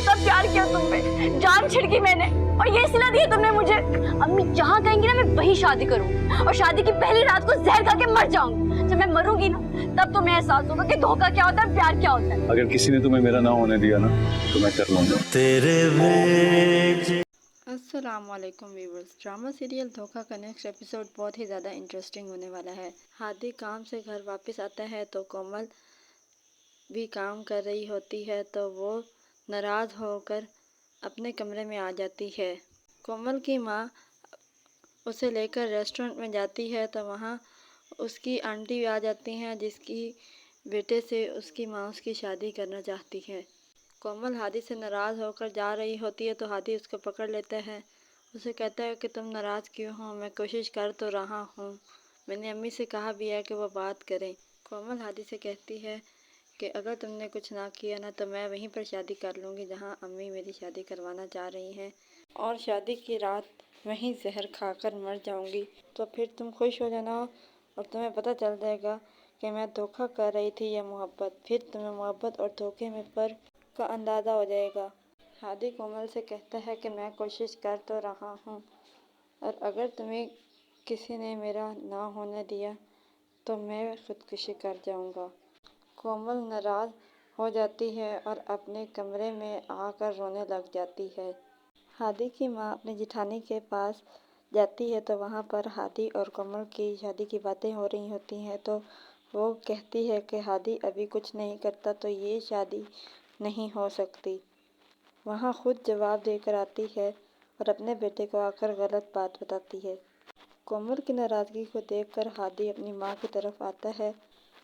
कितना प्यार किया तुम पे, जान छिड़की मैंने और ये सिला दिया तुमने मुझे। अम्मी जहाँ कहेंगी ना मैं वही शादी करूँ और शादी की पहली रात को जहर खा के मर जाऊंगी। जब मैं मरूंगी ना तब तुम्हें एहसास होगा कि धोखा क्या होता है, प्यार क्या होता है। अगर किसी ने तुम्हें मेरा ना होने दिया ना तो मैं कर लूंगा तेरे भेजे। अस्सलामुअलैकुम व्यूअर्स। ड्रामा सीरियल धोखा का नेक्स्ट एपिसोड बहुत ही ज़्यादा इंटरेस्टिंग होने वाला है। हादी काम से घर वापस आता है तो कोमल भी काम कर रही होती है तो वो नाराज़ होकर अपने कमरे में आ जाती है। कोमल की माँ उसे लेकर रेस्टोरेंट में जाती है तो वहाँ उसकी आंटी आ जाती हैं जिसकी बेटे से उसकी माँ उसकी शादी करना चाहती है। कोमल हादी से नाराज़ होकर जा रही होती है तो हादी उसको पकड़ लेता है। उसे कहता है कि तुम नाराज़ क्यों हो, मैं कोशिश कर तो रहा हूँ, मैंने अम्मी से कहा भी है कि वो बात करें। कोमल हादी से कहती है कि अगर तुमने कुछ ना किया ना तो मैं वहीं पर शादी कर लूँगी जहाँ अम्मी मेरी शादी करवाना चाह रही हैं और शादी की रात वहीं जहर खाकर मर जाऊँगी। तो फिर तुम खुश हो जाना और तुम्हें पता चल जाएगा कि मैं धोखा कर रही थी या मोहब्बत। फिर तुम्हें मोहब्बत और धोखे में फ़र्क का अंदाज़ा हो जाएगा। हादी कोमल से कहता है कि मैं कोशिश कर तो रहा हूँ और अगर तुम्हें किसी ने मेरा ना होने दिया तो मैं खुदकुशी कर जाऊँगा। कोमल नाराज़ हो जाती है और अपने कमरे में आकर रोने लग जाती है। हादी की माँ अपनी जिठानी के पास जाती है तो वहाँ पर हादी और कोमल की शादी की बातें हो रही होती हैं तो वो कहती है कि हादी अभी कुछ नहीं करता तो ये शादी नहीं हो सकती। वहाँ खुद जवाब देकर आती है और अपने बेटे को आकर गलत बात बताती है। कोमल की नाराज़गी को देखकर हादी अपनी माँ की तरफ आता है।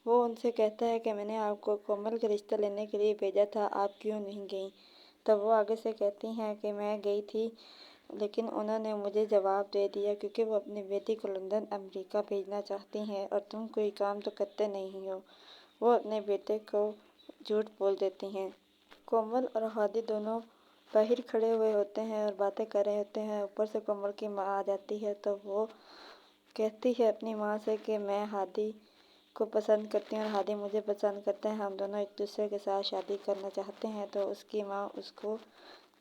वो उनसे कहता है कि मैंने आपको कोमल का रिश्ता लेने के लिए भेजा था, आप क्यों नहीं गई। तब वो आगे से कहती हैं कि मैं गई थी लेकिन उन्होंने मुझे जवाब दे दिया क्योंकि वो अपनी बेटी को लंदन अमेरिका भेजना चाहती हैं और तुम कोई काम तो करते नहीं हो। वो अपने बेटे को झूठ बोल देती हैं। कोमल और हादी दोनों बाहर खड़े हुए होते हैं और बातें कर रहे होते हैं। ऊपर से कोमल की माँ आ जाती है तो वो कहती है अपनी माँ से कि मैं हादी को पसंद करती हूँ और हादी मुझे पसंद करते हैं, हम दोनों एक दूसरे के साथ शादी करना चाहते हैं। तो उसकी माँ उसको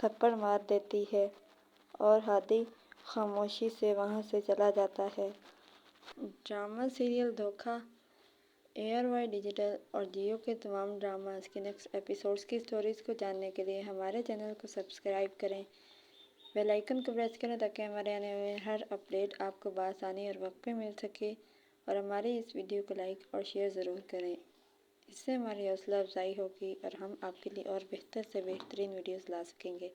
थप्पड़ मार देती है और हादी खामोशी से वहाँ से चला जाता है। ड्रामा सीरियल धोखा एयरवाई डिजिटल और जियो के तमाम ड्रामास के नेक्स्ट एपिसोड्स की स्टोरीज़ को जानने के लिए हमारे चैनल को सब्सक्राइब करें, बेल आइकन को प्रेस करें ताकि हमारे आने वाले हर अपडेट आपको बआसानी और वक्त पे मिल सके। और हमारी इस वीडियो को लाइक और शेयर ज़रूर करें, इससे हमारी हौसला अफजाई होगी और हम आपके लिए और बेहतर से बेहतरीन वीडियोस ला सकेंगे।